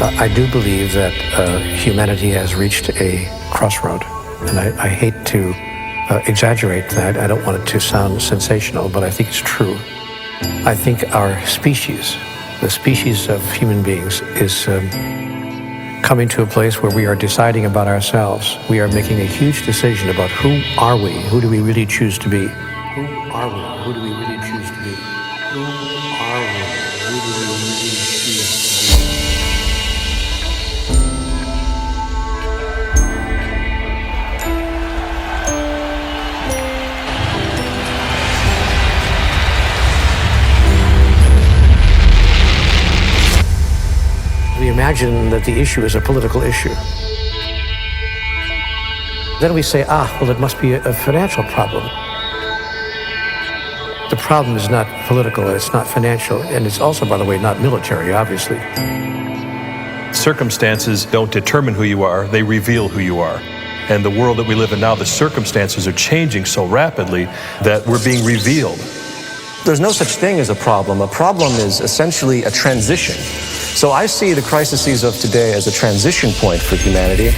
I do believe that humanity has reached a crossroad, and I hate to exaggerate that. I don't want it to sound sensational, but I think it's true. I think our species, the species of human beings, is coming to a place where we are deciding about ourselves. We are making a huge decision about who are we, who do we really choose to be? Who are we? Who do we really choose to be? Who are we? Who do we really choose to be? We imagine that the issue is a political issue. Then we say, well, it must be a financial problem. The problem is not political, it's not financial, and it's also, by the way, not military, obviously. Circumstances don't determine who you are, they reveal who you are. And the world that we live in now, the circumstances are changing so rapidly that we're being revealed. There's no such thing as a problem. A problem is essentially a transition. So I see the crises of today as a transition point for humanity.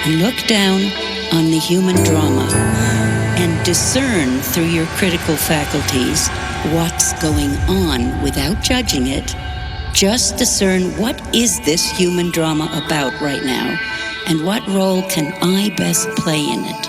Look down on the human drama and discern through your critical faculties what's going on without judging it. Just discern what is this human drama about right now and what role can I best play in it.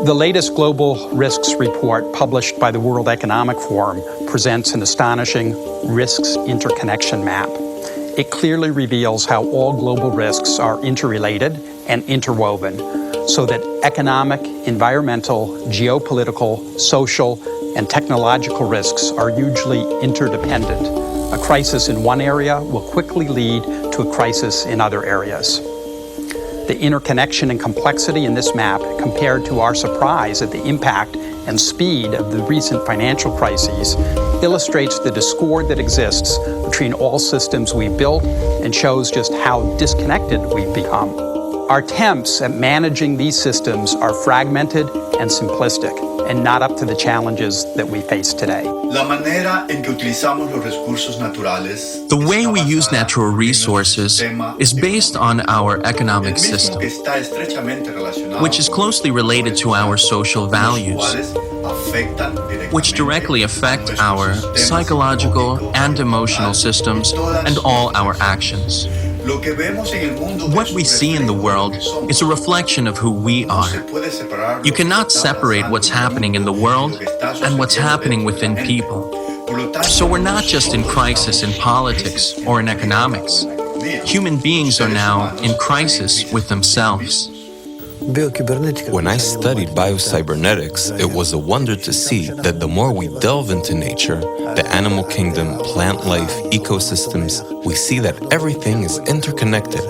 The latest Global Risks Report published by the World Economic Forum presents an astonishing risks interconnection map. It clearly reveals how all global risks are interrelated and interwoven, so that economic, environmental, geopolitical, social, and technological risks are hugely interdependent. A crisis in one area will quickly lead to a crisis in other areas. The interconnection and complexity in this map, compared to our surprise at the impact and speed of the recent financial crises, illustrates the discord that exists between all systems we've built and shows just how disconnected we've become. Our attempts at managing these systems are fragmented and simplistic, and not up to the challenges that we face today. The way we use natural resources is based on our economic system, which is closely related to our social values, which directly affect our psychological and emotional systems and all our actions. What we see in the world is a reflection of who we are. You cannot separate what's happening in the world and what's happening within people. So we're not just in crisis in politics or in economics. Human beings are now in crisis with themselves. When I studied biocybernetics, it was a wonder to see that the more we delve into nature, the animal kingdom, plant life, ecosystems, we see that everything is interconnected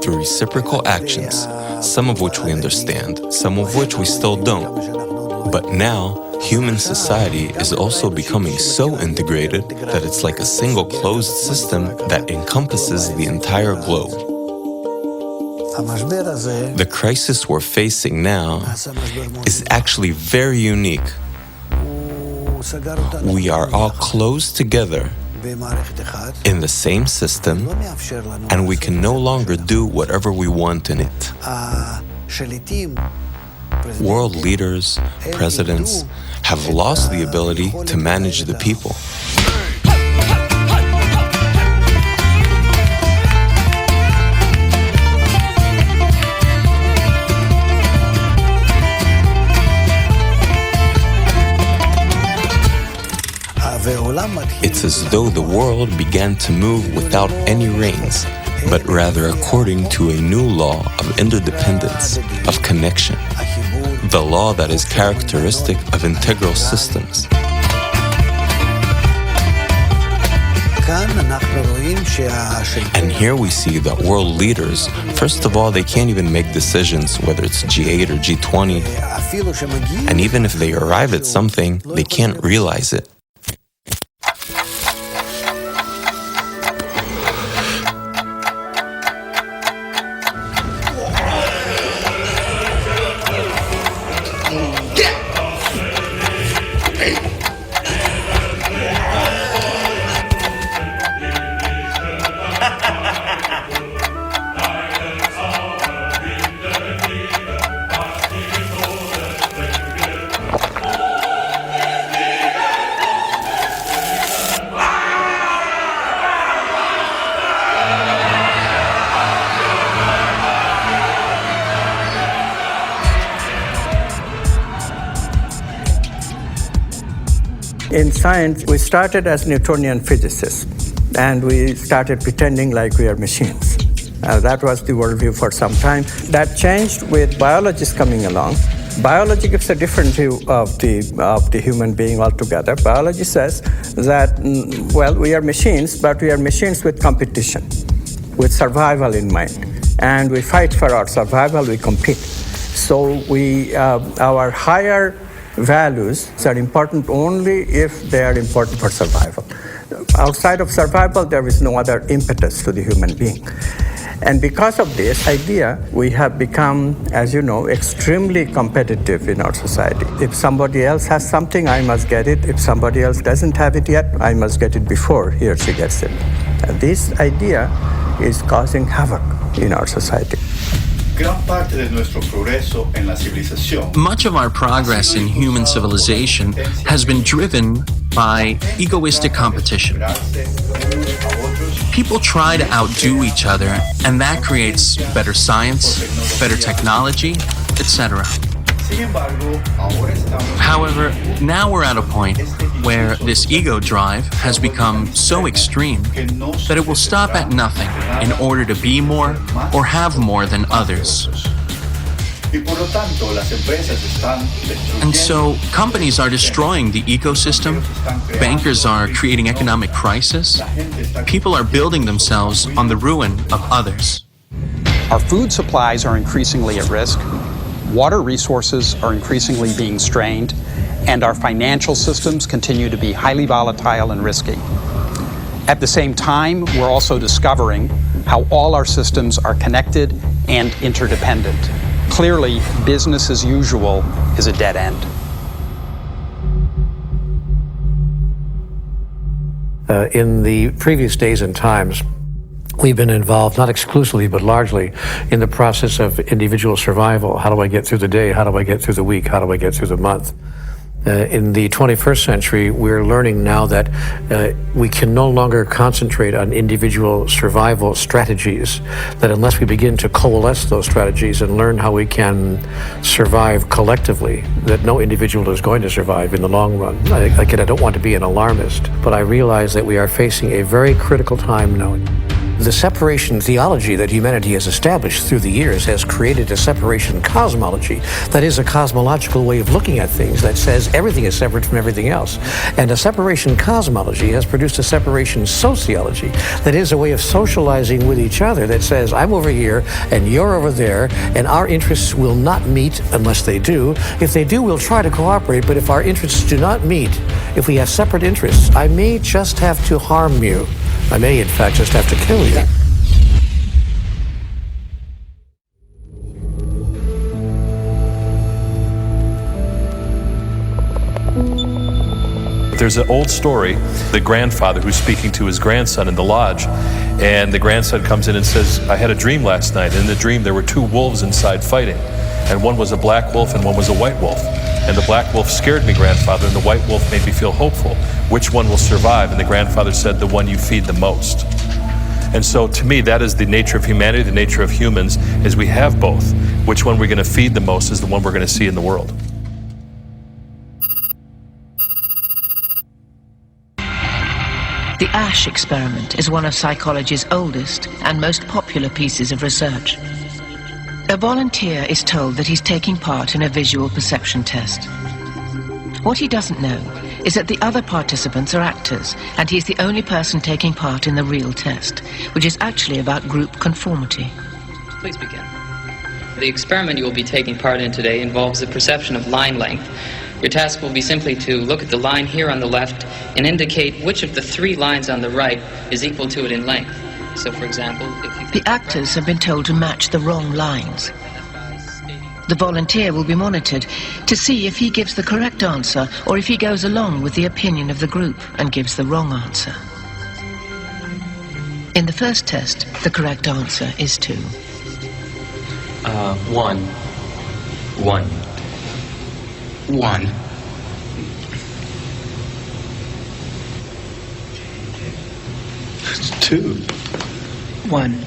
through reciprocal actions, some of which we understand, some of which we still don't. But now, human society is also becoming so integrated that it's like a single closed system that encompasses the entire globe. The crisis we're facing now is actually very unique. We are all closed together in the same system, and we can no longer do whatever we want in it. World leaders, presidents have lost the ability to manage the people. It's as though the world began to move without any reins, but rather according to a new law of interdependence, of connection, the law that is characteristic of integral systems. And here we see that world leaders, first of all, they can't even make decisions, whether it's G8 or G20. And even if they arrive at something, they can't realize it. In science, we started as Newtonian physicists, and we started pretending like we are machines. That was the worldview for some time. That changed with biologists coming along. Biology gives a different view of the human being altogether. Biology says that, well, we are machines, but we are machines with competition, with survival in mind. And we fight for our survival, we compete. So our higher values are important only if they are important for survival. Outside of survival, there is no other impetus to the human being. And because of this idea, we have become, as you know, extremely competitive in our society. If somebody else has something, I must get it. If somebody else doesn't have it yet, I must get it before he or she gets it. And this idea is causing havoc in our society. Much of our progress in human civilization has been driven by egoistic competition. People try to outdo each other, and that creates better science, better technology, etc. However, now we're at a point where this ego drive has become so extreme that it will stop at nothing in order to be more or have more than others. And so companies are destroying the ecosystem, bankers are creating economic crisis, people are building themselves on the ruin of others. Our food supplies are increasingly at risk, water resources are increasingly being strained, and our financial systems continue to be highly volatile and risky. At the same time, we're also discovering how all our systems are connected and interdependent. Clearly, business as usual is a dead end. In the previous days and times, we've been involved, not exclusively, but largely, in the process of individual survival. How do I get through the day? How do I get through the week? How do I get through the month? In the 21st century, we're learning now that we can no longer concentrate on individual survival strategies, that unless we begin to coalesce those strategies and learn how we can survive collectively, that no individual is going to survive in the long run. Again, I don't want to be an alarmist, but I realize that we are facing a very critical time now. The separation theology that humanity has established through the years has created a separation cosmology, that is a cosmological way of looking at things that says everything is separate from everything else. And a separation cosmology has produced a separation sociology, that is a way of socializing with each other that says I'm over here and you're over there and our interests will not meet unless they do. If they do, we'll try to cooperate, but if our interests do not meet, if we have separate interests, I may just have to harm you. I may, in fact, just have to kill you. There's an old story, the grandfather who's speaking to his grandson in the lodge, and the grandson comes in and says, I had a dream last night. In the dream, there were two wolves inside fighting, and one was a black wolf and one was a white wolf. And the black wolf scared me, grandfather, and the white wolf made me feel hopeful. Which one will survive? And the grandfather said, the one you feed the most. And so to me, that is the nature of humanity, the nature of humans, is we have both. Which one we're going to feed the most is the one we're going to see in the world. The Ash experiment is one of psychology's oldest and most popular pieces of research. A volunteer is told that he's taking part in a visual perception test. What he doesn't know is that the other participants are actors, and he's the only person taking part in the real test, which is actually about group conformity. Please begin. The experiment you will be taking part in today involves the perception of line length. Your task will be simply to look at the line here on the left and indicate which of the 3 lines on the right is equal to it in length. So, for example, if you... The actors have been told to match the wrong lines. The volunteer will be monitored to see if he gives the correct answer or if he goes along with the opinion of the group and gives the wrong answer. In the first test, the correct answer is 2. 1. 1. 1. It's 2. 1.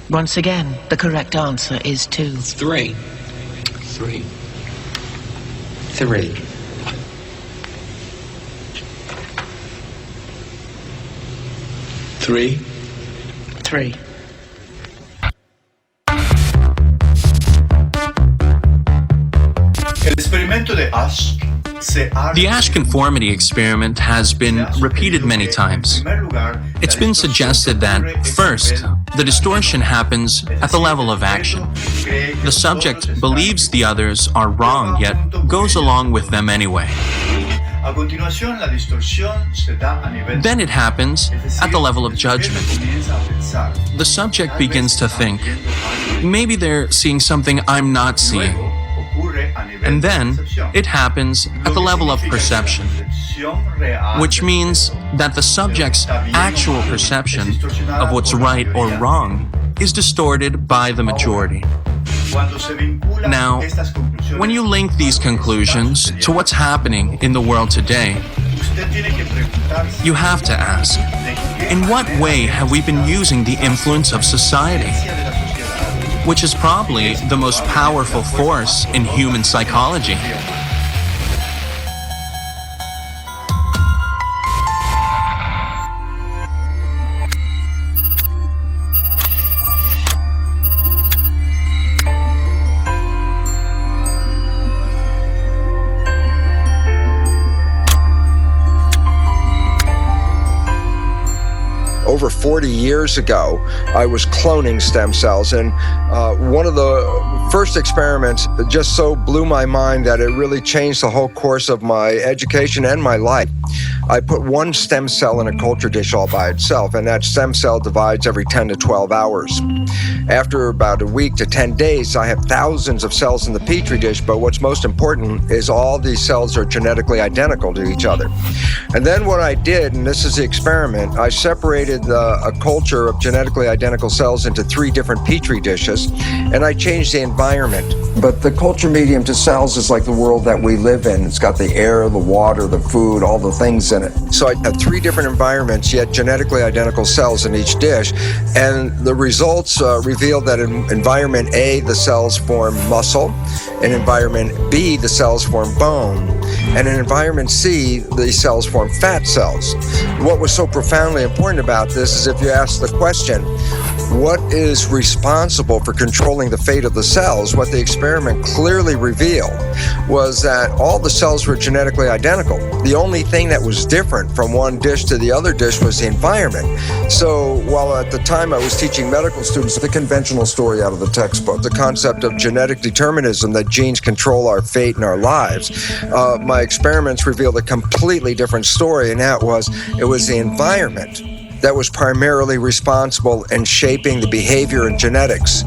Once again, the correct answer is 2. 3. 3. 3. 3. 3. The Ash conformity experiment has been repeated many times. It's been suggested that, first, the distortion happens at the level of action. The subject believes the others are wrong, yet goes along with them anyway. Then it happens at the level of judgment. The subject begins to think, maybe they're seeing something I'm not seeing. And then it happens at the level of perception, which means that the subject's actual perception of what's right or wrong is distorted by the majority. Now, when you link these conclusions to what's happening in the world today, you have to ask, in what way have we been using the influence of society? Which is probably the most powerful force in human psychology. Over 40 years ago, I was cloning stem cells, and one of the first experiments just so blew my mind that it really changed the whole course of my education and my life. I put one stem cell in a culture dish all by itself, and that stem cell divides every 10 to 12 hours. After about a week to 10 days, I have thousands of cells in the petri dish, but what's most important is all these cells are genetically identical to each other. And then what I did, and this is the experiment, I separated a culture of genetically identical cells into 3 different petri dishes, and I changed the environment. But the culture medium to cells is like the world that we live in. It's got the air, the water, the food, all the things in it. So I had 3 different environments, yet genetically identical cells in each dish, and the results revealed that in environment A, the cells form muscle, in environment B, the cells form bone, and in environment C, the cells form fat cells. What was so profoundly important about this is if you ask the question, what is responsible for controlling the fate of the cells, what the experiment clearly revealed was that all the cells were genetically identical. The only thing that was different from one dish to the other dish was the environment. So while at the time I was teaching medical students the conventional story out of the textbook, the concept of genetic determinism, that genes control our fate and our lives, my experiments revealed a completely different story, and that was, it was the environment that was primarily responsible in shaping the behavior and genetics.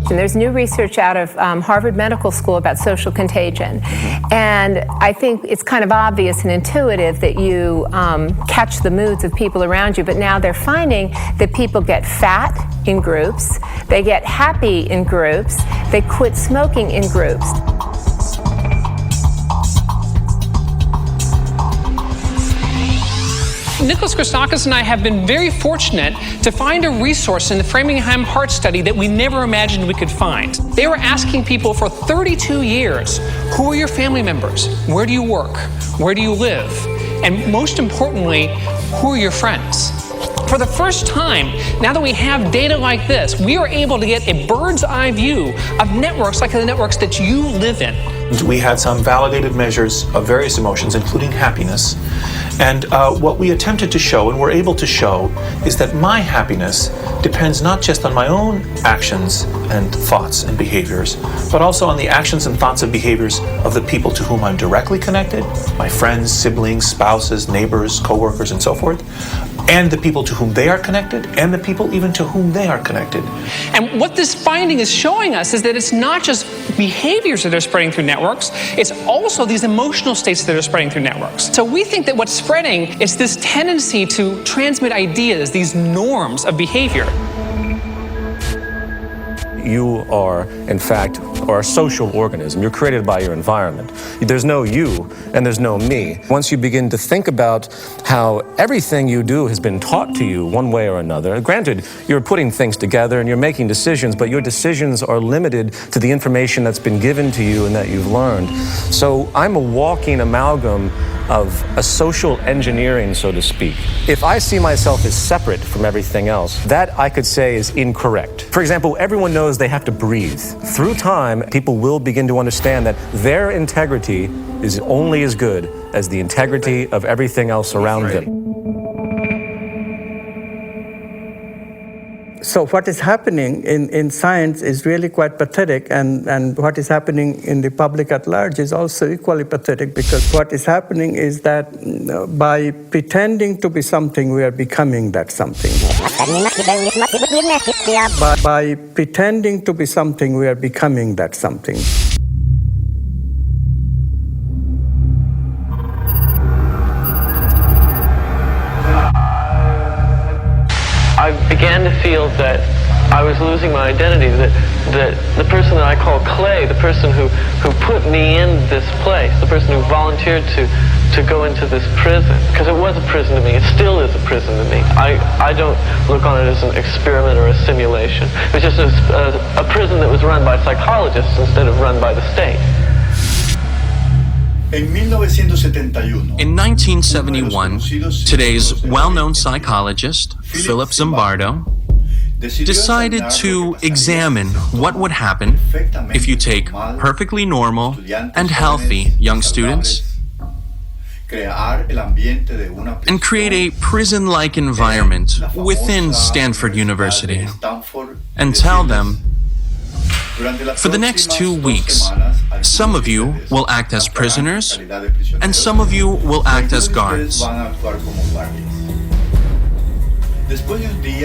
And there's new research out of Harvard Medical School about social contagion. And I think it's kind of obvious and intuitive that you catch the moods of people around you, but now they're finding that people get fat in groups, they get happy in groups, they quit smoking in groups. Nicholas Christakis and I have been very fortunate to find a resource in the Framingham Heart Study that we never imagined we could find. They were asking people for 32 years, who are your family members? Where do you work? Where do you live? And most importantly, who are your friends? For the first time, now that we have data like this, we are able to get a bird's eye view of networks like the networks that you live in. We had some validated measures of various emotions, including happiness. And what we attempted to show, and were able to show, is that my happiness depends not just on my own actions and thoughts and behaviors, but also on the actions and thoughts and behaviors of the people to whom I'm directly connected, my friends, siblings, spouses, neighbors, coworkers, and so forth, and the people to whom they are connected, and the people even to whom they are connected. And what this finding is showing us is that it's not just behaviors that are spreading through networks, it's also these emotional states that are spreading through networks. So we think that what's spreading is this tendency to transmit ideas, these norms of behavior. You are, in fact, a social organism. You're created by your environment. There's no you and there's no me. Once you begin to think about how everything you do has been taught to you one way or another, granted, you're putting things together and you're making decisions, but your decisions are limited to the information that's been given to you and that you've learned. So I'm a walking amalgam of a social engineering, so to speak. If I see myself as separate from everything else, that I could say is incorrect. For example, everyone knows they have to breathe. Through time, people will begin to understand that their integrity is only as good as the integrity of everything else around them. So what is happening in science is really quite pathetic, and what is happening in the public at large is also equally pathetic, because what is happening is that by pretending to be something, we are becoming that something. By pretending to be something, we are becoming that something. I began to feel that I was losing my identity, that the person that I call Clay, the person who put me in this place, the person who volunteered to go into this prison, because it was a prison to me, it still is a prison to me. I don't look on it as an experiment or a simulation. It was just a prison that was run by psychologists instead of run by the state. In 1971, today's well-known psychologist, Philip Zimbardo, decided to examine what would happen if you take perfectly normal and healthy young students and create a prison-like environment within Stanford University and tell them, for the next 2 weeks, some of you will act as prisoners, and some of you will act as guards.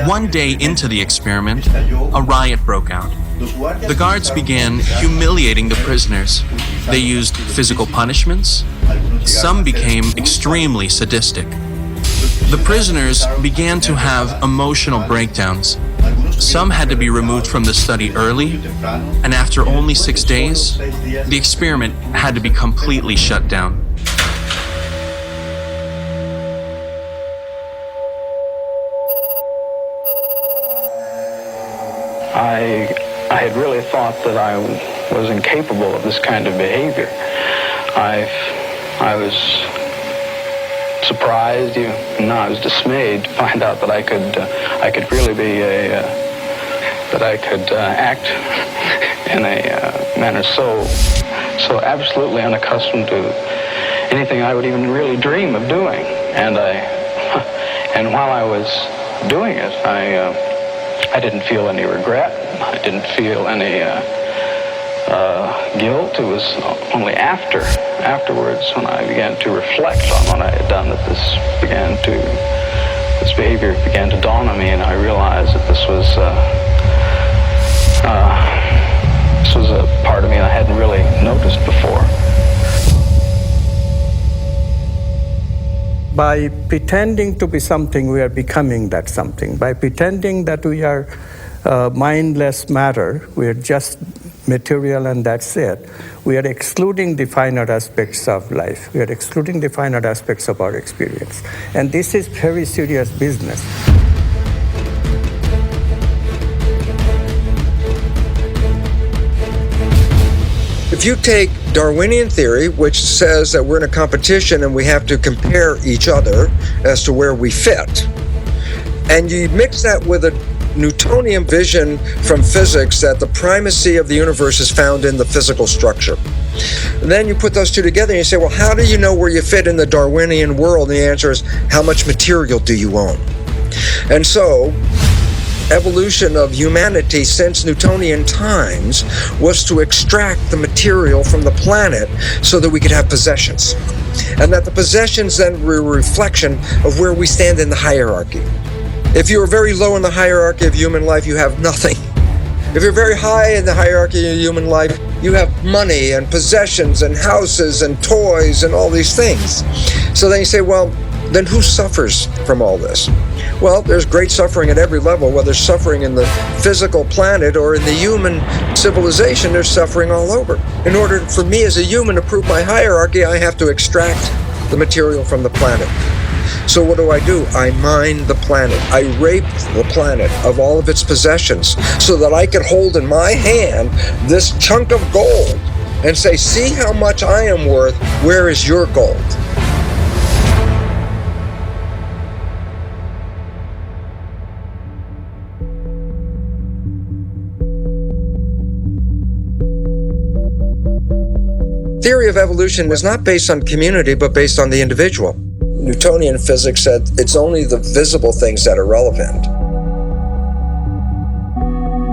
One day into the experiment, a riot broke out. The guards began humiliating the prisoners. They used physical punishments. Some became extremely sadistic. The prisoners began to have emotional breakdowns. Some had to be removed from the study early, and after only 6 days, the experiment had to be completely shut down. I had really thought that I was incapable of this kind of behavior. I was surprised, I was dismayed to find out that I could really be that I could act in a manner so absolutely unaccustomed to anything I would even really dream of doing. And while I was doing it, I didn't feel any regret. I didn't feel any guilt. It was only afterwards when I began to reflect on what I had done that this behavior began to dawn on me, and I realized that this was a part of me I hadn't really noticed before. By pretending to be something, we are becoming that something. By pretending that we are mindless matter, we are just material and that's it, we are excluding the finer aspects of life. We are excluding the finer aspects of our experience. And this is very serious business. If you take Darwinian theory, which says that we're in a competition and we have to compare each other as to where we fit, and you mix that with a Newtonian vision from physics that the primacy of the universe is found in the physical structure. And then you put those two together and you say, well, how do you know where you fit in the Darwinian world? And the answer is, how much material do you own? And so, evolution of humanity since Newtonian times was to extract the material from the planet so that we could have possessions. And that the possessions then were a reflection of where we stand in the hierarchy. If you're very low in the hierarchy of human life, you have nothing. If you're very high in the hierarchy of human life, you have money and possessions and houses and toys and all these things. So then you say, well, then who suffers from all this? Well, there's great suffering at every level, whether suffering in the physical planet or in the human civilization, there's suffering all over. In order for me as a human to prove my hierarchy, I have to extract the material from the planet. So what do? I mine the planet. I rape the planet of all of its possessions so that I can hold in my hand this chunk of gold and say, see how much I am worth, where is your gold? Theory of evolution is not based on community, but based on the individual. Newtonian physics said it's only the visible things that are relevant.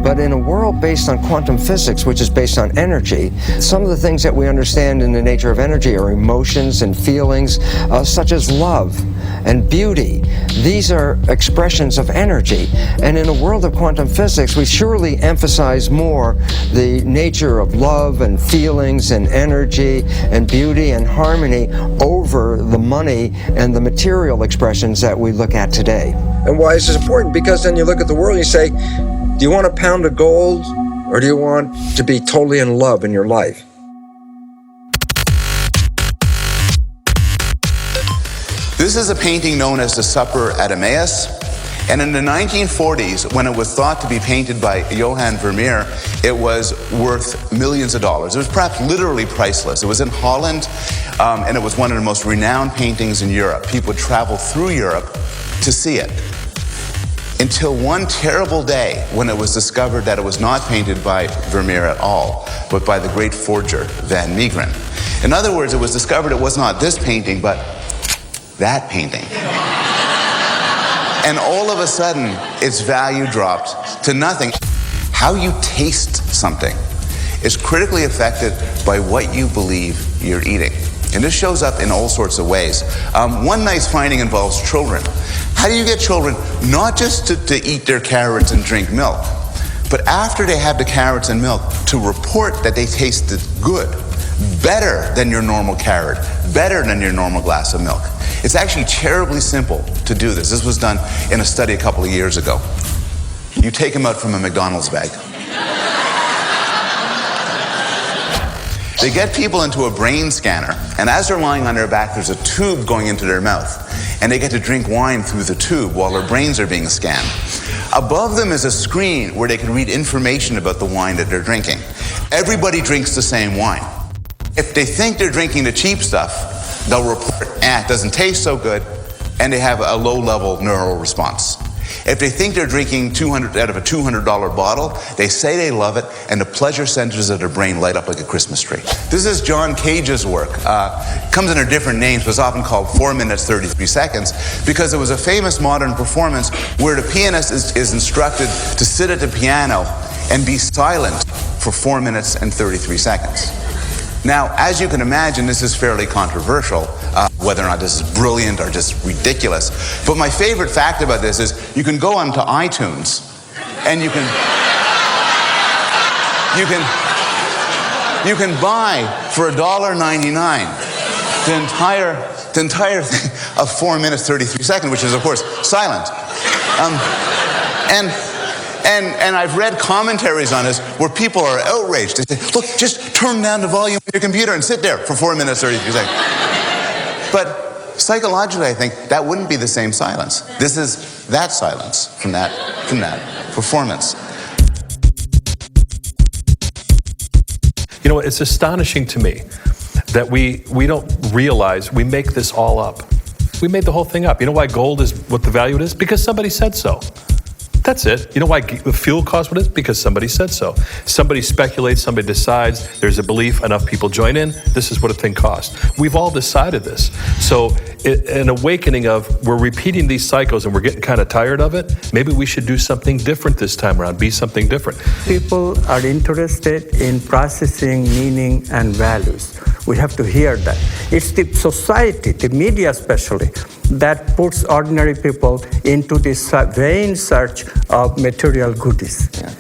But in a world based on quantum physics, which is based on energy, some of the things that we understand in the nature of energy are emotions and feelings, such as love and beauty. These are expressions of energy. And in a world of quantum physics, we surely emphasize more the nature of love and feelings and energy and beauty and harmony over the money and the material expressions that we look at today. And why is this important? Because then you look at the world and you say, do you want a pound of gold, or do you want to be totally in love in your life? This is a painting known as the Supper at Emmaus. And in the 1940s, when it was thought to be painted by Johann Vermeer, it was worth millions of dollars. It was perhaps literally priceless. It was in Holland, and it was one of the most renowned paintings in Europe. People would travel through Europe to see it. Until one terrible day when it was discovered that it was not painted by Vermeer at all, but by the great forger, Van Meegeren. In other words, it was discovered it was not this painting, but that painting. And all of a sudden, its value dropped to nothing. How you taste something is critically affected by what you believe you're eating. And this shows up in all sorts of ways. One nice finding involves children. How do you get children not just to eat their carrots and drink milk, but after they have the carrots and milk, to report that they tasted good, better than your normal carrot, better than your normal glass of milk? It's actually terribly simple to do this. This was done in a study a couple of years ago. You take them out from a McDonald's bag. They get people into a brain scanner, and as they're lying on their back, there's a tube going into their mouth, and they get to drink wine through the tube while their brains are being scanned. Above them is a screen where they can read information about the wine that they're drinking. Everybody drinks the same wine. If they think they're drinking the cheap stuff, they'll report, it doesn't taste so good, and they have a low-level neural response. If they think they're drinking 200 out of a $200 bottle, they say they love it, and the pleasure centers of their brain light up like a Christmas tree. This is John Cage's work. Comes under different names, but it's often called 4 minutes, 33 seconds, because it was a famous modern performance where the pianist is instructed to sit at the piano and be silent for 4 minutes and 33 seconds. Now, as you can imagine, this is fairly controversial, whether or not this is brilliant or just ridiculous. But my favorite fact about this is you can go onto iTunes and you can buy for $1.99 the entire thing of 4 minutes, 33 seconds, which is, of course, silent. And I've read commentaries on this where people are outraged. They say, look, just turn down the volume of your computer and sit there for 4 minutes, 30 seconds. But psychologically, I think that wouldn't be the same silence. This is that silence from that performance. You know, it's astonishing to me that we don't realize we make this all up. We made the whole thing up. You know why gold is what the value it is? Because somebody said so. That's it. You know why the fuel costs what it is? Because somebody said so. Somebody speculates, somebody decides, there's a belief, enough people join in, this is what a thing costs. We've all decided this. So an awakening of, we're repeating these cycles and we're getting kind of tired of it, maybe we should do something different this time around, be something different. People are interested in processing meaning and values. We have to hear that. It's the society, the media especially, that puts ordinary people into this vain search of material goodies. Yeah.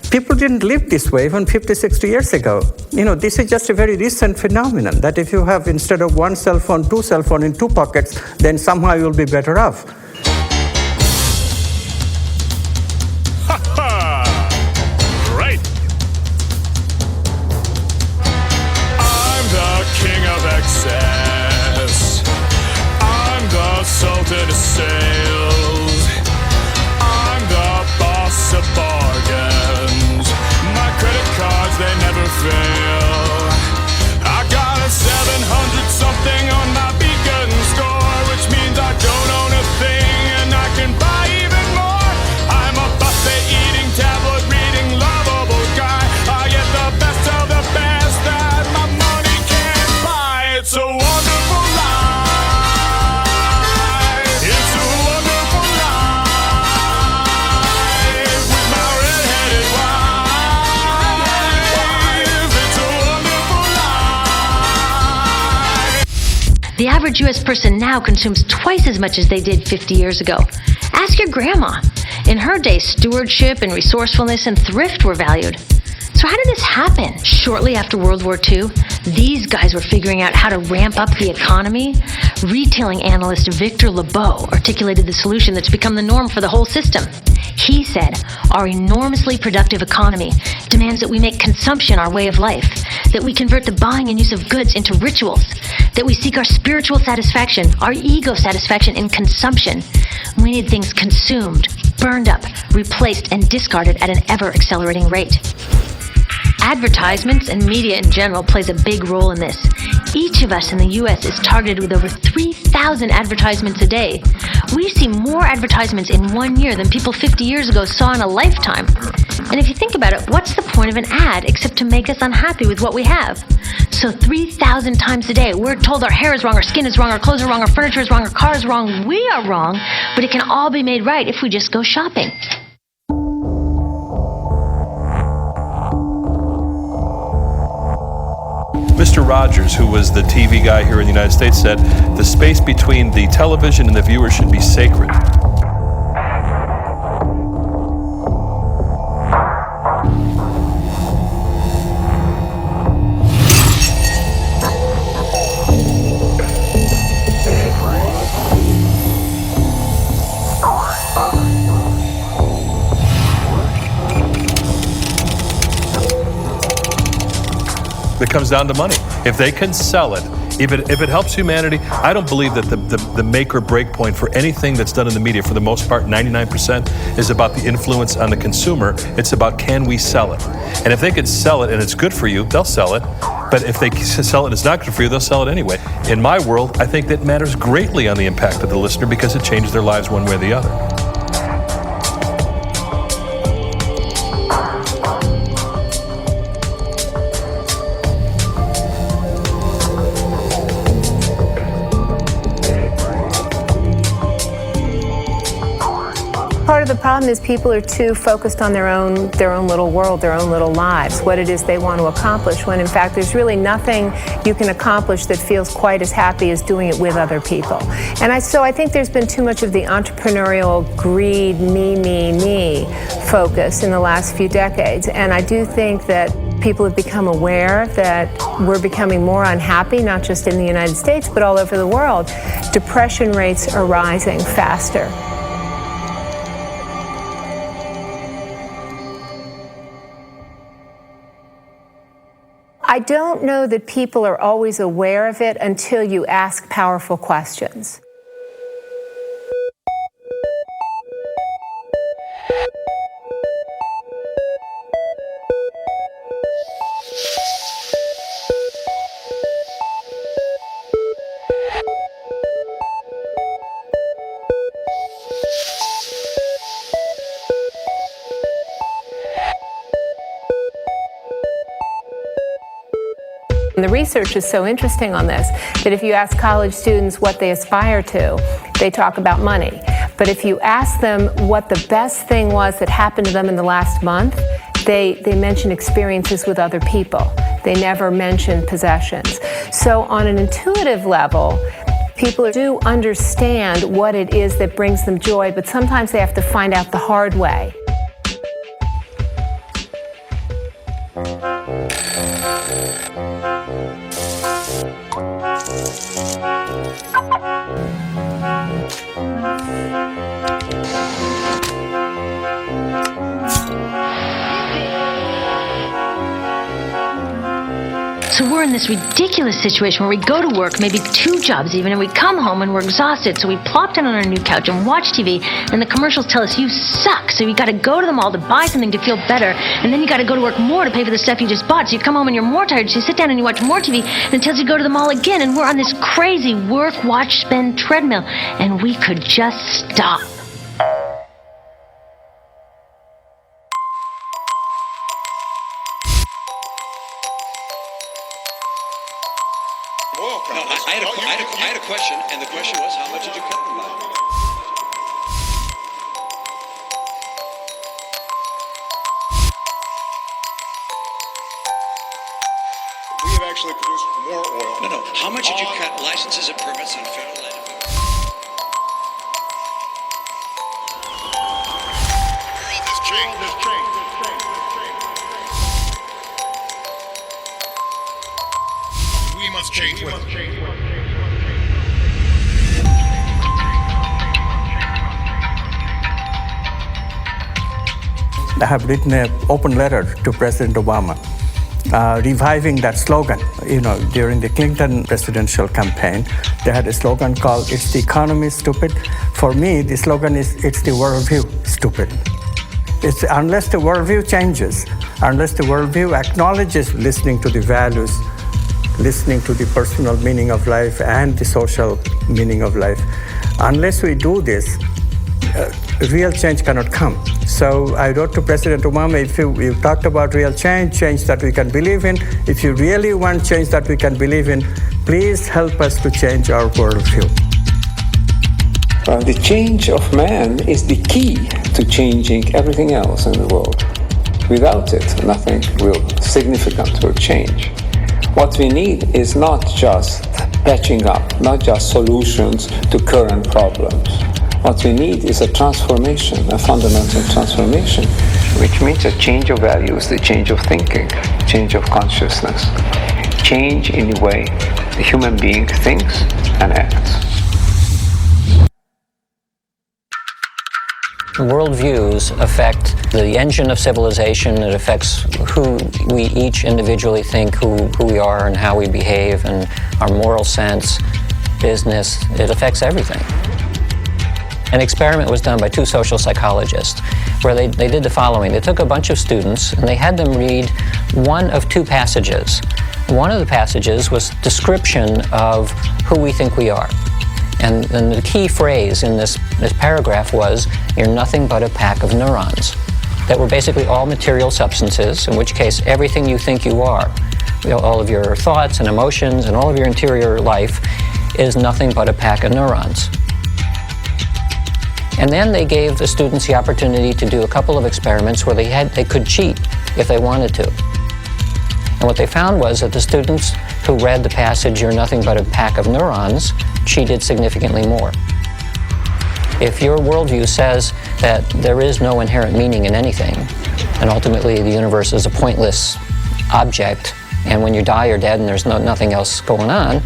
People didn't live this way even 50, 60 years ago. You know, this is just a very recent phenomenon, that if you have, instead of one cell phone, two cell phones in two pockets, then somehow you'll be better off. Right. I'm the king of excess. I'm the sultan of sales. I'm the boss of bargains. My credit cards, they never fail. I got a 700 something on my beacon score, which means I don't own a thing and I can buy even more. I'm a buffet eating, tablet reading, lovable guy. I get the best of the best that my money can't buy. It's a wonderful life. It's a wonderful life with my red-headed wife. It's a wonderful life. The average U.S. person now consumes twice as much as they did 50 years ago. Ask your grandma. In her day, stewardship and resourcefulness and thrift were valued. So how did this happen? Shortly after World War II, these guys were figuring out how to ramp up the economy. Retailing analyst Victor Lebeau articulated the solution that's become the norm for the whole system. He said, our enormously productive economy demands that we make consumption our way of life, that we convert the buying and use of goods into rituals, that we seek our spiritual satisfaction, our ego satisfaction in consumption. We need things consumed, burned up, replaced, and discarded at an ever-accelerating rate. Advertisements and media in general plays a big role in this. Each of us in the U.S. is targeted with over 3,000 advertisements a day. We see more advertisements in 1 year than people 50 years ago saw in a lifetime. And if you think about it, what's the point of an ad except to make us unhappy with what we have? So 3,000 times a day, we're told our hair is wrong, our skin is wrong, our clothes are wrong, our furniture is wrong, our car is wrong. We are wrong, but it can all be made right if we just go shopping. Mr. Rogers, who was the TV guy here in the United States, said the space between the television and the viewer should be sacred. It comes down to money. If they can sell it, if it helps humanity, I don't believe that the make or break point for anything that's done in the media, for the most part, 99%, is about the influence on the consumer. It's about, can we sell it? And if they can sell it and it's good for you, they'll sell it. But if they sell it and it's not good for you, they'll sell it anyway. In my world, I think that matters greatly on the impact of the listener because it changes their lives one way or the other. Part of the problem is people are too focused on their own little world, their own little lives, what it is they want to accomplish, when in fact there's really nothing you can accomplish that feels quite as happy as doing it with other people. And so I think there's been too much of the entrepreneurial greed, me focus in the last few decades. And I do think that people have become aware that we're becoming more unhappy, not just in the United States, but all over the world. Depression rates are rising faster. I don't know that people are always aware of it until you ask powerful questions. And the research is so interesting on this that if you ask college students what they aspire to, they talk about money. But if you ask them what the best thing was that happened to them in the last month, they mention experiences with other people. They never mention possessions. So on an intuitive level, people do understand what it is that brings them joy, but sometimes they have to find out the hard way. So we're in this ridiculous situation where we go to work, maybe 2 jobs even, and we come home and we're exhausted, so we plop down on our new couch and watch TV, and the commercials tell us you suck, so you gotta go to the mall to buy something to feel better, and then you gotta go to work more to pay for the stuff you just bought, so you come home and you're more tired, so you sit down and you watch more TV, and it tells you to go to the mall again, and we're on this crazy work, watch, spend treadmill, and we could just stop. I had a question, and the question was, how much did you cut them by? We have actually produced more oil. No. How much did you cut licenses and permits on federal land? We must change with it. I have written an open letter to President Obama, reviving that slogan. You know, during the Clinton presidential campaign, they had a slogan called, "It's the economy, stupid." For me, the slogan is, "It's the worldview, stupid." It's unless the worldview changes, unless the worldview acknowledges listening to the values, listening to the personal meaning of life and the social meaning of life, unless we do this, real change cannot come. So I wrote to President Obama, if you talked about real change that we can believe in, if you really want change that we can believe in, please help us to change our worldview. The change of man is the key to changing everything else in the world. Without it, nothing significant will change. What we need is not just patching up, not just solutions to current problems. What we need is a transformation, a fundamental transformation, which means a change of values, the change of thinking, change of consciousness, change in the way the human being thinks and acts. Worldviews affect the engine of civilization. It affects who we each individually think, who we are and how we behave, and our moral sense, business. It affects everything. An experiment was done by 2 social psychologists where they did the following. They took a bunch of students and they had them read one of 2 passages. One of the passages was description of who we think we are. And the key phrase in this paragraph was, "You're nothing but a pack of neurons," that were basically all material substances, in which case everything you think you are, all of your thoughts and emotions and all of your interior life is nothing but a pack of neurons. And then they gave the students the opportunity to do a couple of experiments where they could cheat if they wanted to. And what they found was that the students who read the passage, "You're nothing but a pack of neurons," cheated significantly more. If your worldview says that there is no inherent meaning in anything, and ultimately the universe is a pointless object, and when you die, you're dead and there's nothing else going on,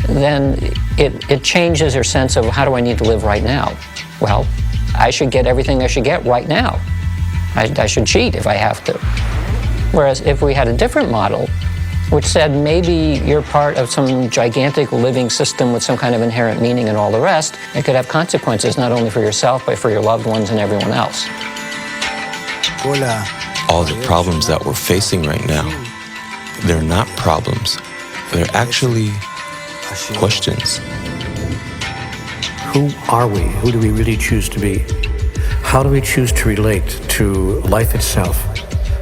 then it changes your sense of, how do I need to live right now? Well, I should get everything I should get right now. I should cheat if I have to. Whereas if we had a different model, which said maybe you're part of some gigantic living system with some kind of inherent meaning and all the rest. It could have consequences not only for yourself, but for your loved ones and everyone else. All the problems that we're facing right now, they're not problems. They're actually questions. Who are we? Who do we really choose to be? How do we choose to relate to life itself?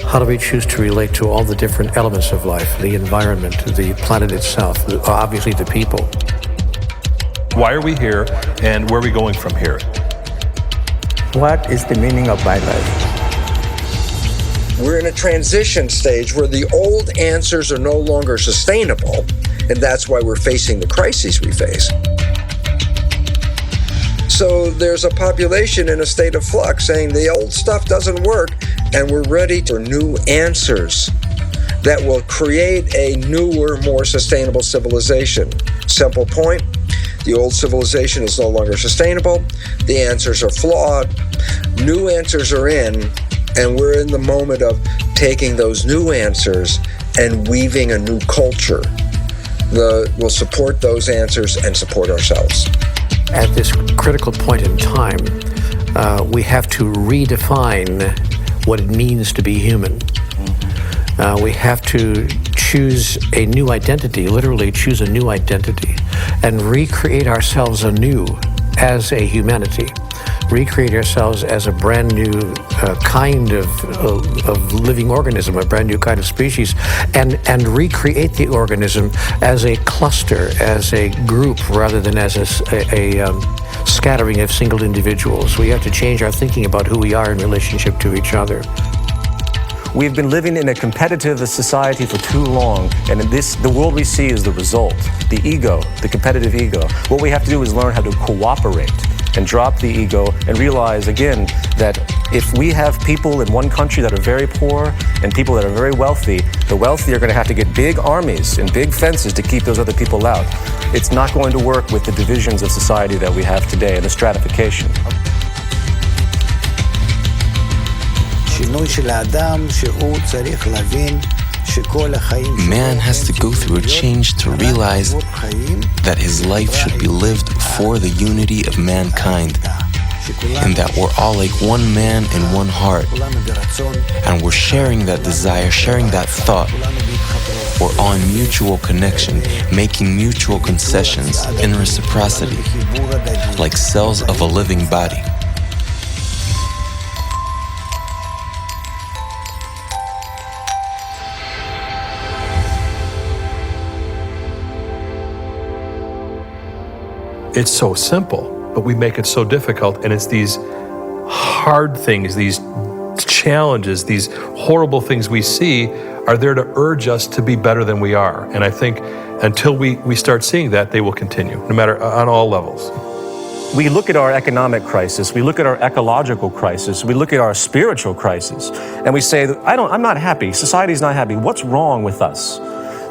How do we choose to relate to all the different elements of life, the environment, the planet itself, obviously the people? Why are we here, and where are we going from here? What is the meaning of my life? We're in a transition stage where the old answers are no longer sustainable, and that's why we're facing the crises we face. So there's a population in a state of flux saying the old stuff doesn't work, and we're ready for new answers that will create a newer, more sustainable civilization. Simple point, the old civilization is no longer sustainable, the answers are flawed, new answers are in, and we're in the moment of taking those new answers and weaving a new culture that will support those answers and support ourselves. At this critical point in time, we have to redefine what it means to be human. We have to choose a new identity, literally choose a new identity, and recreate ourselves anew as a humanity. Recreate ourselves as a brand new kind of living organism, a brand new kind of species, and recreate the organism as a cluster, as a group, rather than as a scattering of single individuals. We have to change our thinking about who we are in relationship to each other. We've been living in a competitive society for too long, and the world we see is the result, the ego, the competitive ego. What we have to do is learn how to cooperate and drop the ego and realize, again, that if we have people in one country that are very poor and people that are very wealthy, the wealthy are going to have to get big armies and big fences to keep those other people out. It's not going to work with the divisions of society that we have today and the stratification. Man has to go through a change to realize that his life should be lived for the unity of mankind, and that we're all like one man and one heart, and we're sharing that desire, sharing that thought. We're on mutual connection, making mutual concessions in reciprocity, like cells of a living body. It's so simple, but we make it so difficult, and it's these hard things, these challenges, these horrible things we see are there to urge us to be better than we are. And I think until we start seeing that, they will continue, no matter on all levels. We look at our economic crisis, we look at our ecological crisis, we look at our spiritual crisis, and we say, I'm not happy, society's not happy, what's wrong with us?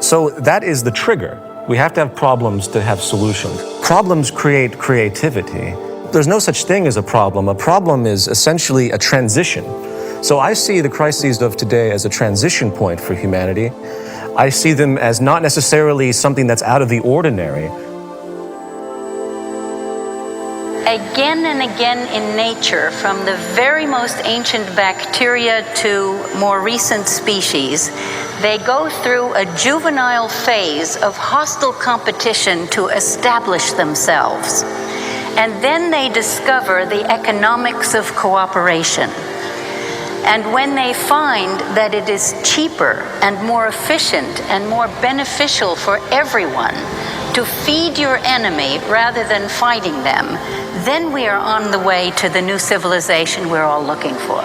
So that is the trigger. We have to have problems to have solutions. Problems create creativity. There's no such thing as a problem. A problem is essentially a transition. So I see the crises of today as a transition point for humanity. I see them as not necessarily something that's out of the ordinary. Again and again in nature, from the very most ancient bacteria to more recent species, they go through a juvenile phase of hostile competition to establish themselves. And then they discover the economics of cooperation. And when they find that it is cheaper and more efficient and more beneficial for everyone to feed your enemy rather than fighting them, then we are on the way to the new civilization we're all looking for.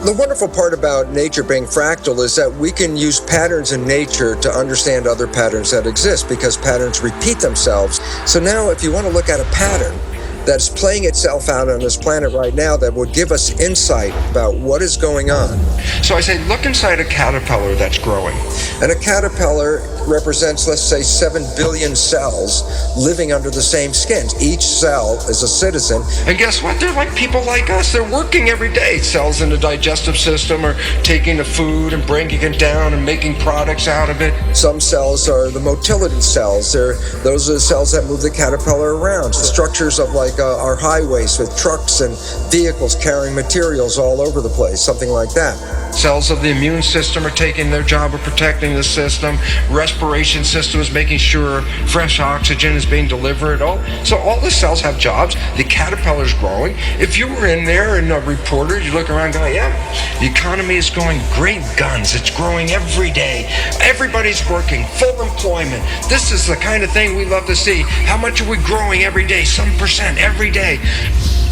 The wonderful part about nature being fractal is that we can use patterns in nature to understand other patterns that exist, because patterns repeat themselves. So now if you want to look at a pattern that's playing itself out on this planet right now that would give us insight about what is going on. So I say, look inside a caterpillar that's growing. And a caterpillar represents, let's say, 7 billion cells living under the same skin. Each cell is a citizen. And guess what? They're like people like us. They're working every day. Cells in the digestive system are taking the food and breaking it down and making products out of it. Some cells are the motility cells. Those are the cells that move the caterpillar around. The structures of like our highways with trucks and vehicles carrying materials all over the place, something like that. Cells of the immune system are taking their job of protecting the system. Respiration system is making sure fresh oxygen is being delivered. So all the cells have jobs. The caterpillar's growing. If you were in there and a reporter, you look around going, yeah, the economy is going great guns. It's growing every day. Everybody's working, full employment. This is the kind of thing we love to see. How much are we growing every day? Some percent every day.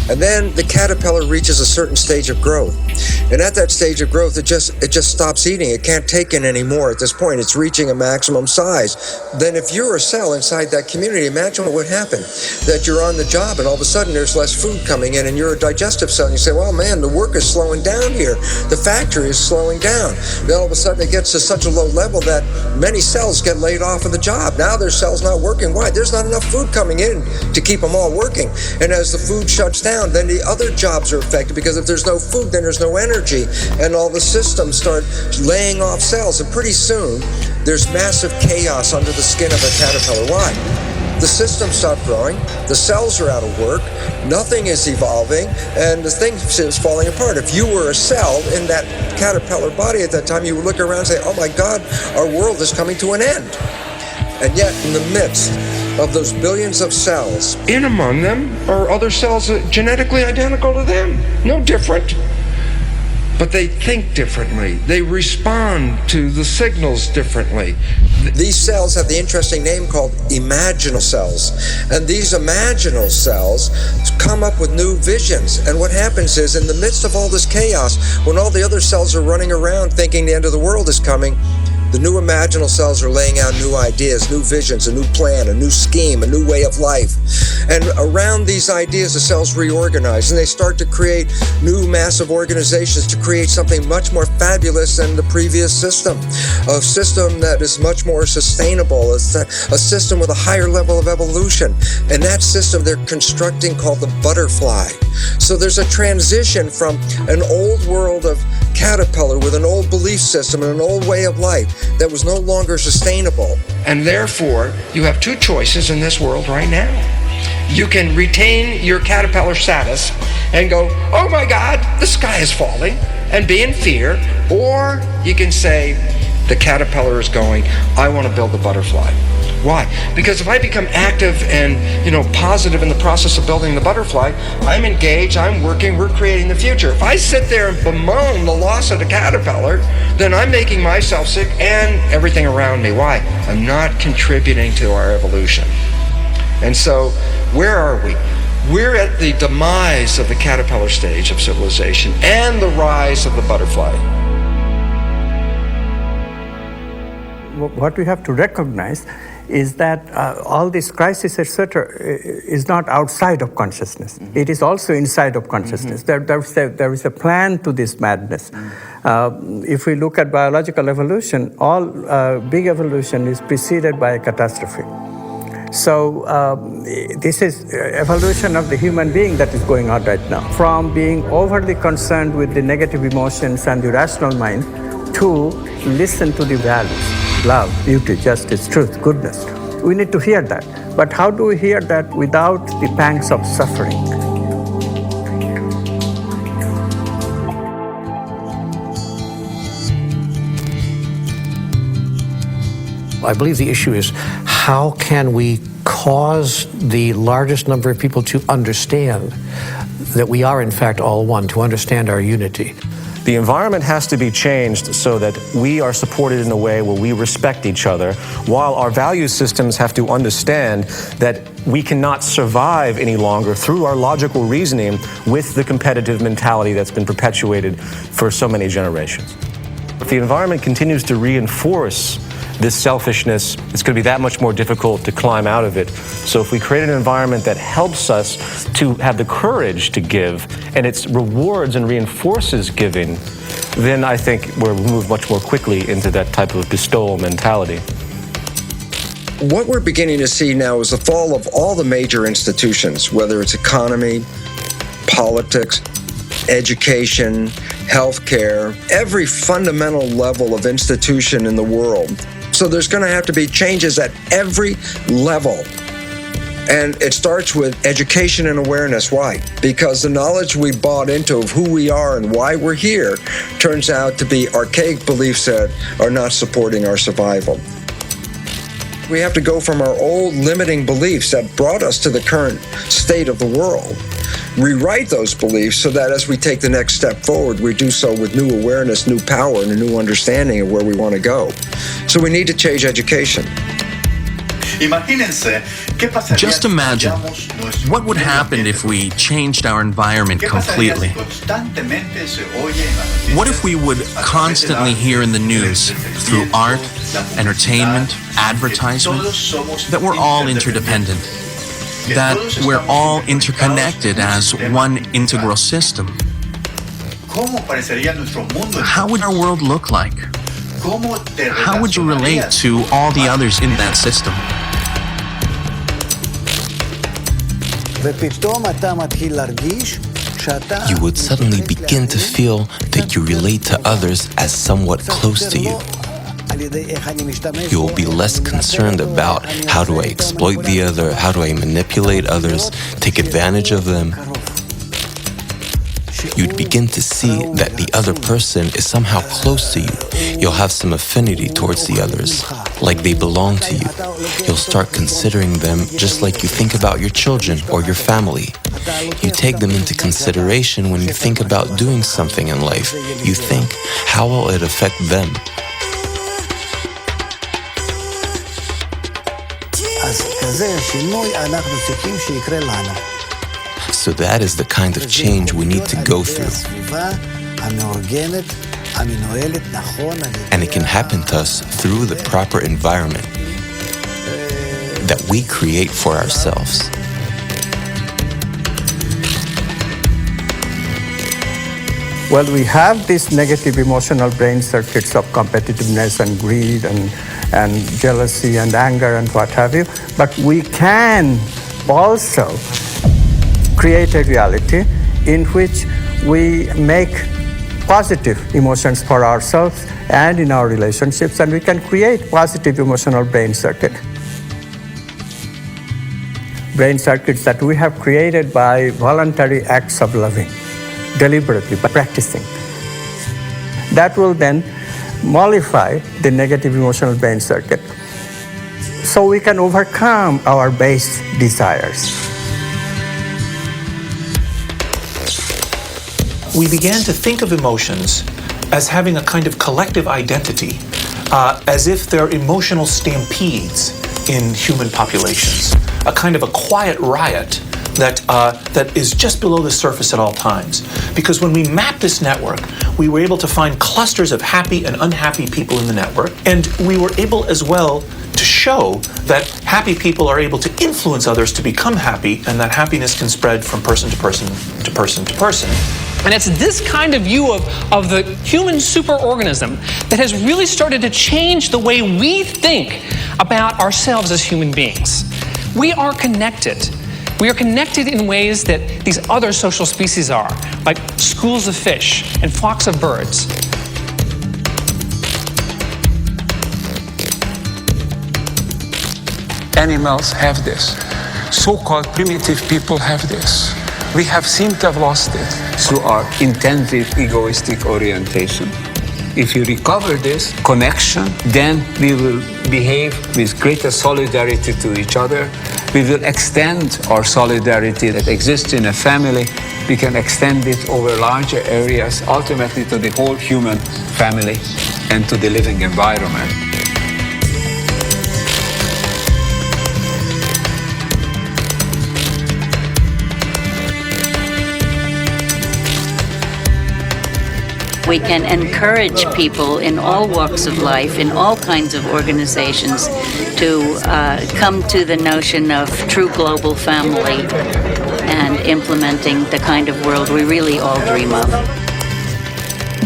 And then the caterpillar reaches a certain stage of growth. And at that stage of growth, it just stops eating. It can't take in anymore at this point. It's reaching a maximum size. Then if you're a cell inside that community, imagine what would happen. That you're on the job and all of a sudden there's less food coming in and you're a digestive cell and you say, well, man, the work is slowing down here. The factory is slowing down. Then all of a sudden it gets to such a low level that many cells get laid off of the job. Now their cell's not working. Why? There's not enough food coming in to keep them all working. And as the food shuts down, then the other jobs are affected because if there's no food, then there's no energy, and all the systems start laying off cells, and pretty soon there's massive chaos under the skin of a caterpillar. Why? The systems stop growing, the cells are out of work, nothing is evolving, and the thing is falling apart. If you were a cell in that caterpillar body at that time, you would look around and say, oh my God, our world is coming to an end. And yet, in the midst of those billions of cells, in among them are other cells genetically identical to them, no different. But they think differently. They respond to the signals differently. These cells have the interesting name called imaginal cells. And these imaginal cells come up with new visions. And what happens is, in the midst of all this chaos, when all the other cells are running around thinking the end of the world is coming, the new imaginal cells are laying out new ideas, new visions, a new plan, a new scheme, a new way of life. And around these ideas, the cells reorganize and they start to create new massive organizations to create something much more fabulous than the previous system. A system that is much more sustainable, a system with a higher level of evolution. And that system they're constructing called the butterfly. So there's a transition from an old world of caterpillar with an old belief system and an old way of life that was no longer sustainable. And therefore, you have two choices in this world right now. You can retain your caterpillar status and go, oh my God, the sky is falling, and be in fear. Or you can say, the caterpillar is going, I want to build the butterfly. Why? Because if I become active and, positive in the process of building the butterfly, I'm engaged, I'm working, we're creating the future. If I sit there and bemoan the loss of the caterpillar, then I'm making myself sick and everything around me. Why? I'm not contributing to our evolution. And so, where are we? We're at the demise of the caterpillar stage of civilization and the rise of the butterfly. What we have to recognize is that all these crises, etc., is not outside of consciousness. Mm-hmm. It is also inside of consciousness. Mm-hmm. There is a plan to this madness. Mm-hmm. If we look at biological evolution, all big evolution is preceded by a catastrophe. So this is evolution of the human being that is going on right now. From being overly concerned with the negative emotions and the rational mind to listen to the values. Love, beauty, justice, truth, goodness. We need to hear that. But how do we hear that without the pangs of suffering? I believe the issue is how can we cause the largest number of people to understand that we are in fact all one, to understand our unity. The environment has to be changed so that we are supported in a way where we respect each other, while our value systems have to understand that we cannot survive any longer through our logical reasoning with the competitive mentality that's been perpetuated for so many generations. If the environment continues to reinforce this selfishness, it's going to be that much more difficult to climb out of it. So if we create an environment that helps us to have the courage to give, and it rewards and reinforces giving, then I think we'll move much more quickly into that type of bestowal mentality. What we're beginning to see now is the fall of all the major institutions, whether it's economy, politics, education, healthcare, every fundamental level of institution in the world. So there's going to have to be changes at every level. And it starts with education and awareness. Why? Because the knowledge we bought into of who we are and why we're here turns out to be archaic beliefs that are not supporting our survival. We have to go from our old limiting beliefs that brought us to the current state of the world, rewrite those beliefs so that as we take the next step forward, we do so with new awareness, new power, and a new understanding of where we want to go. So we need to change education. Just imagine what would happen if we changed our environment completely. What if we would constantly hear in the news, through art, entertainment, advertisement, that we're all interdependent, that we're all interconnected as one integral system? How would our world look like? How would you relate to all the others in that system? You would suddenly begin to feel that you relate to others as somewhat close to you. You will be less concerned about how do I exploit the other, how do I manipulate others, take advantage of them. You'd begin to see that the other person is somehow close to you. You'll have some affinity towards the others, like they belong to you. You'll start considering them just like you think about your children or your family. You take them into consideration when you think about doing something in life. You think, how will it affect them? So that is the kind of change we need to go through. And it can happen to us through the proper environment that we create for ourselves. Well, we have these negative emotional brain circuits of competitiveness and greed and jealousy and anger and what have you, but we can also create a reality in which we make positive emotions for ourselves and in our relationships, and we can create positive emotional brain circuits that we have created by voluntary acts of loving, deliberately, by practicing. That will then mollify the negative emotional brain circuit so we can overcome our base desires. We began to think of emotions as having a kind of collective identity, as if they're emotional stampedes in human populations, a kind of a quiet riot that is just below the surface at all times. Because when we mapped this network, we were able to find clusters of happy and unhappy people in the network, and we were able as well to show that happy people are able to influence others to become happy, and that happiness can spread from person to person to person to person. And it's this kind of view of the human superorganism that has really started to change the way we think about ourselves as human beings. We are connected. We are connected in ways that these other social species are, like schools of fish and flocks of birds. Animals have this. So-called primitive people have this. We have seemed to have lost it through our intensive egoistic orientation. If you recover this connection, then we will behave with greater solidarity to each other. We will extend our solidarity that exists in a family. We can extend it over larger areas, ultimately to the whole human family and to the living environment. We can encourage people in all walks of life, in all kinds of organizations, to come to the notion of true global family and implementing the kind of world we really all dream of.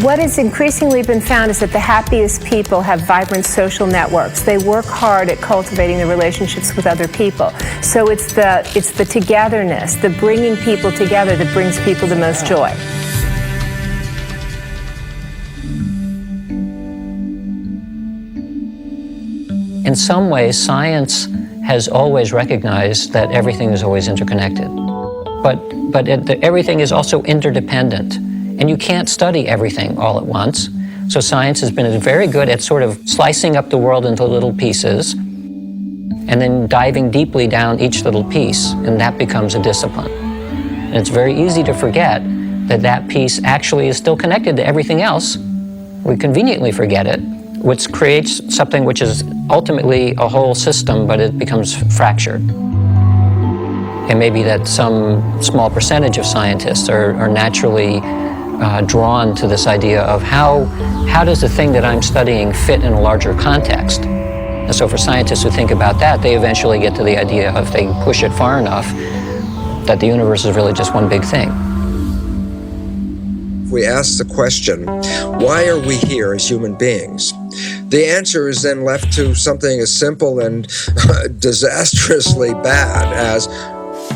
What has increasingly been found is that the happiest people have vibrant social networks. They work hard at cultivating the relationships with other people. So it's the togetherness, the bringing people together that brings people the most joy. In some ways, science has always recognized that everything is always interconnected. But everything is also interdependent. And you can't study everything all at once. So science has been very good at sort of slicing up the world into little pieces and then diving deeply down each little piece, and that becomes a discipline. And it's very easy to forget that that piece actually is still connected to everything else. We conveniently forget it, which creates something which is ultimately a whole system, but it becomes fractured. It may be that some small percentage of scientists are naturally drawn to this idea of how does the thing that I'm studying fit in a larger context? And so for scientists who think about that, they eventually get to the idea of, if they push it far enough, that the universe is really just one big thing. We ask the question, why are we here as human beings? The answer is then left to something as simple and disastrously bad as,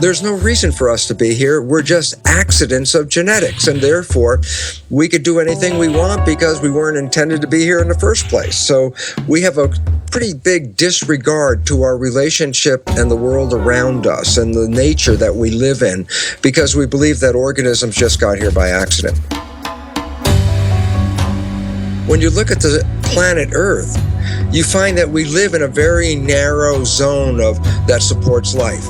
there's no reason for us to be here. We're just accidents of genetics, and therefore we could do anything we want because we weren't intended to be here in the first place. So we have a pretty big disregard to our relationship and the world around us and the nature that we live in, because we believe that organisms just got here by accident. When you look at the planet Earth, you find that we live in a very narrow zone that supports life.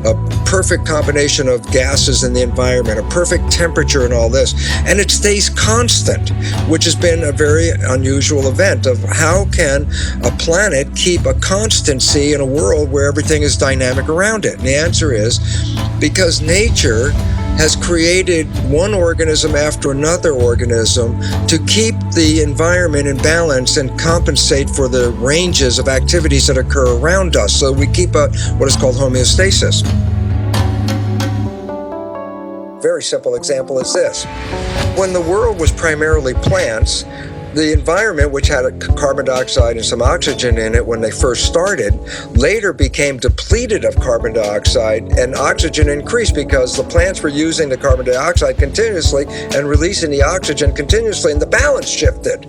A perfect combination of gases in the environment, a perfect temperature and all this, and it stays constant, which has been a very unusual event of how can a planet keep a constancy in a world where everything is dynamic around it? And the answer is because nature has created one organism after another organism to keep the environment in balance and compensate for the ranges of activities that occur around us. So we keep what is called homeostasis. Very simple example is this. When the world was primarily plants, the environment, which had carbon dioxide and some oxygen in it when they first started, later became depleted of carbon dioxide, and oxygen increased because the plants were using the carbon dioxide continuously and releasing the oxygen continuously, and the balance shifted.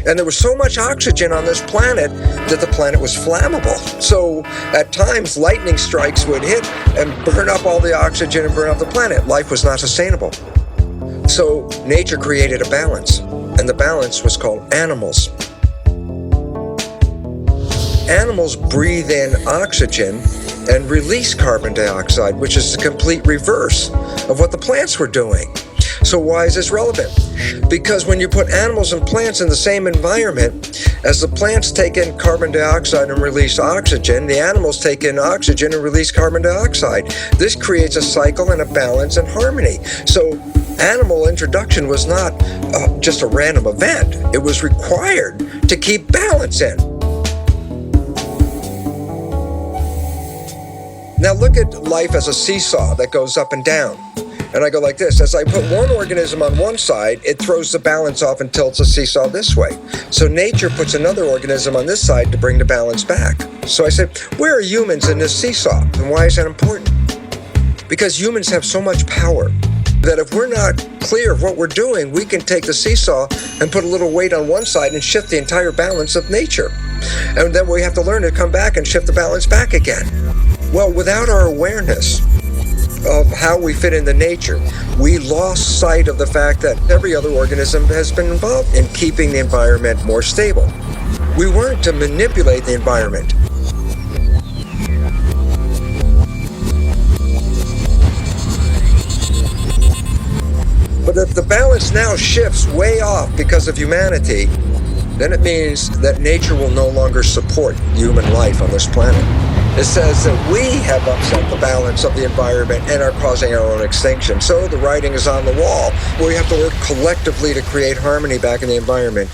And there was so much oxygen on this planet that the planet was flammable. So at times, lightning strikes would hit and burn up all the oxygen and burn up the planet. Life was not sustainable. So nature created a balance, and the balance was called animals. Animals breathe in oxygen and release carbon dioxide, which is the complete reverse of what the plants were doing. So why is this relevant? Because when you put animals and plants in the same environment, as the plants take in carbon dioxide and release oxygen, the animals take in oxygen and release carbon dioxide. This creates a cycle and a balance and harmony. So animal introduction was not just a random event. It was required to keep balance in. Now look at life as a seesaw that goes up and down. And I go like this. As I put one organism on one side, it throws the balance off and tilts the seesaw this way. So nature puts another organism on this side to bring the balance back. So I said, where are humans in this seesaw? And why is that important? Because humans have so much power that if we're not clear of what we're doing, we can take the seesaw and put a little weight on one side and shift the entire balance of nature. And then we have to learn to come back and shift the balance back again. Well, without our awareness of how we fit into nature, we lost sight of the fact that every other organism has been involved in keeping the environment more stable. We weren't to manipulate the environment. But if the balance now shifts way off because of humanity, then it means that nature will no longer support human life on this planet. It says that we have upset the balance of the environment and are causing our own extinction. So the writing is on the wall. We have to work collectively to create harmony back in the environment.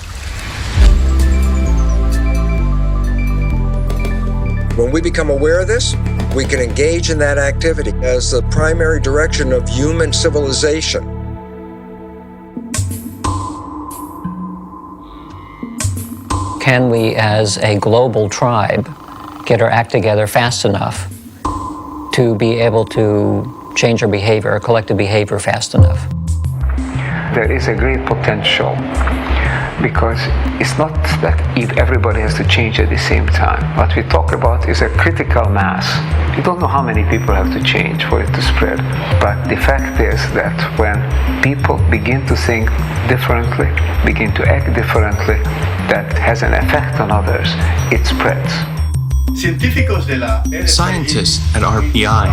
When we become aware of this, we can engage in that activity as the primary direction of human civilization. can we as a global tribe get our act together fast enough to be able to change our behavior, our collective behavior fast enough? There is a great potential, because it's not that if everybody has to change at the same time. What we talk about is a critical mass. You don't know how many people have to change for it to spread, but the fact is that when people begin to think differently, begin to act differently, that has an effect on others, it spreads. Scientists at RPI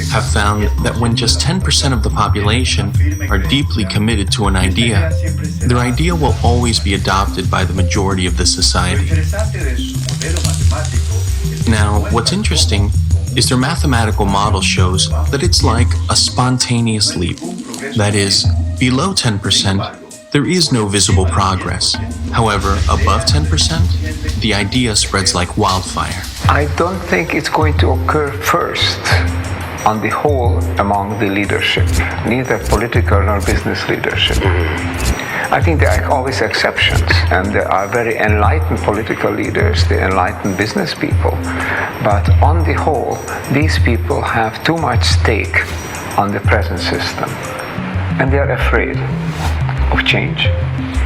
have found that when just 10% of the population are deeply committed to an idea, their idea will always be adopted by the majority of the society. Now, what's interesting is their mathematical model shows that it's like a spontaneous leap. That is, below 10%, there is no visible progress. However, above 10%, the idea spreads like wildfire. I don't think it's going to occur first on the whole among the leadership, neither political nor business leadership. I think there are always exceptions, and there are very enlightened political leaders, the enlightened business people. But on the whole, these people have too much stake on the present system, and they are afraid of change,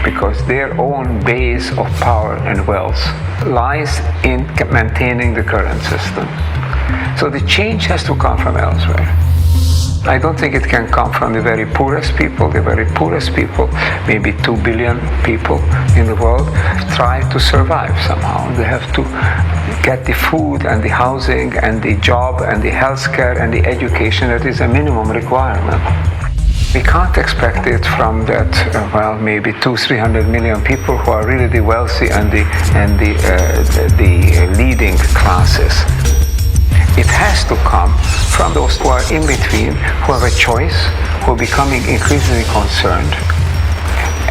because their own base of power and wealth lies in maintaining the current system. So the change has to come from elsewhere. I don't think it can come from the very poorest people. The very poorest people, maybe 2 billion people in the world, try to survive somehow. They have to get the food and the housing and the job and the healthcare and the education that is a minimum requirement. We can't expect it from that, maybe 200-300 million people who are really the wealthy and the leading classes. It has to come from those who are in between, who have a choice, who are becoming increasingly concerned,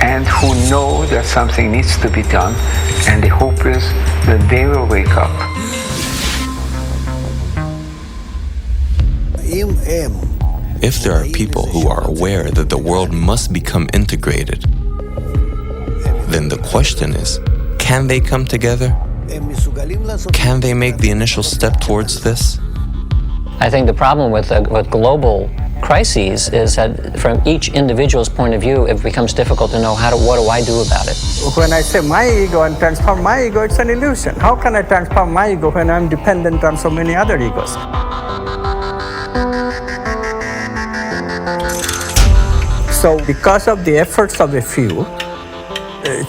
and who know that something needs to be done, and the hope is that they will wake up. If there are people who are aware that the world must become integrated, then the question is, can they come together? Can they make the initial step towards this? I think the problem with global crises is that from each individual's point of view, it becomes difficult to know what do I do about it. When I say my ego and transform my ego, it's an illusion. How can I transform my ego when I'm dependent on so many other egos? So because of the efforts of a few,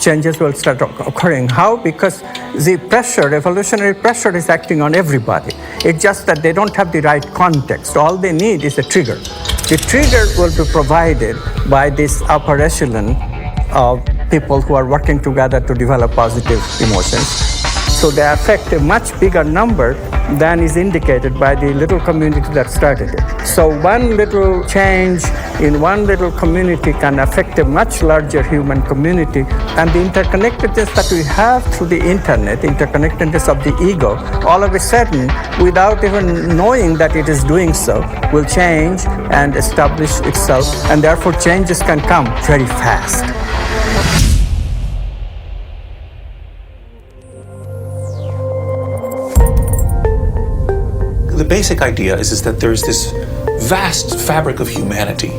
changes will start occurring. How? Because the pressure, evolutionary pressure, is acting on everybody. It's just that they don't have the right context. All they need is a trigger. The trigger will be provided by this upper echelon of people who are working together to develop positive emotions. So they affect a much bigger number than is indicated by the little community that started it. So one little change in one little community can affect a much larger human community, and the interconnectedness that we have through the internet, interconnectedness of the ego, all of a sudden, without even knowing that it is doing so, will change and establish itself, and therefore changes can come very fast. The basic idea is that there's this vast fabric of humanity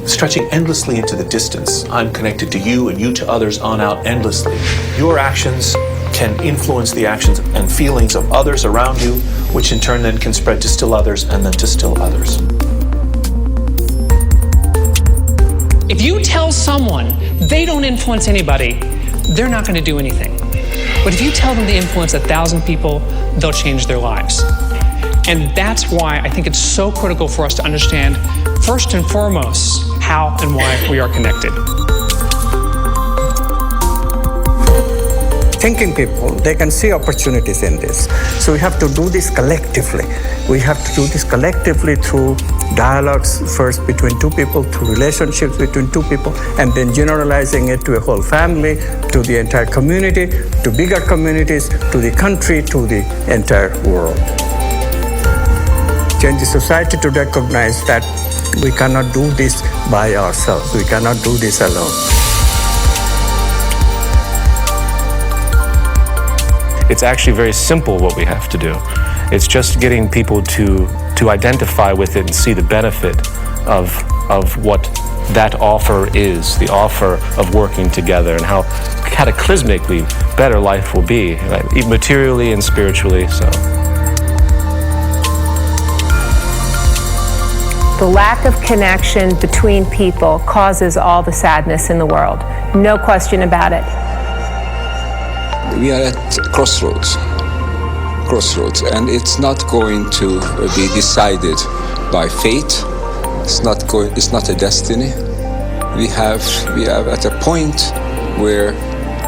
stretching endlessly into the distance. I'm connected to you and you to others on out endlessly. Your actions can influence the actions and feelings of others around you, which in turn then can spread to still others and then to still others. If you tell someone they don't influence anybody, they're not going to do anything. But if you tell them they influence 1,000 people, they'll change their lives. And that's why I think it's so critical for us to understand, first and foremost, how and why we are connected. Thinking people, they can see opportunities in this. So we have to do this collectively. We have to do this collectively through dialogues, first between two people, through relationships between two people, and then generalizing it to a whole family, to the entire community, to bigger communities, to the country, to the entire world. Change the society to recognize that we cannot do this by ourselves. We cannot do this alone. It's actually very simple what we have to do. It's just getting people to identify with it and see the benefit of what that offer is, the offer of working together, and how cataclysmically better life will be, right? Materially and spiritually. So. The lack of connection between people causes all the sadness in the world. No question about it. We are at crossroads, and it's not going to be decided by fate. It's not a destiny. We have at a point where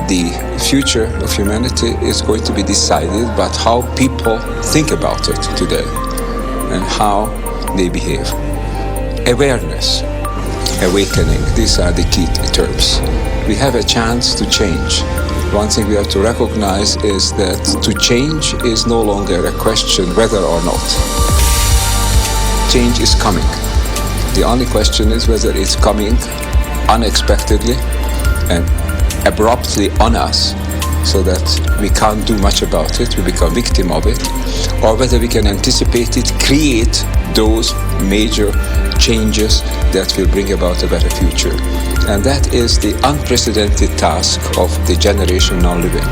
the future of humanity is going to be decided by how people think about it today and how they behave. Awareness, awakening, these are the key terms. We have a chance to change. One thing we have to recognize is that to change is no longer a question whether or not. Change is coming. The only question is whether it's coming unexpectedly and abruptly on us so that we can't do much about it, we become victim of it, or whether we can anticipate it, create those major changes that will bring about a better future. And that is the unprecedented task of the generation now living.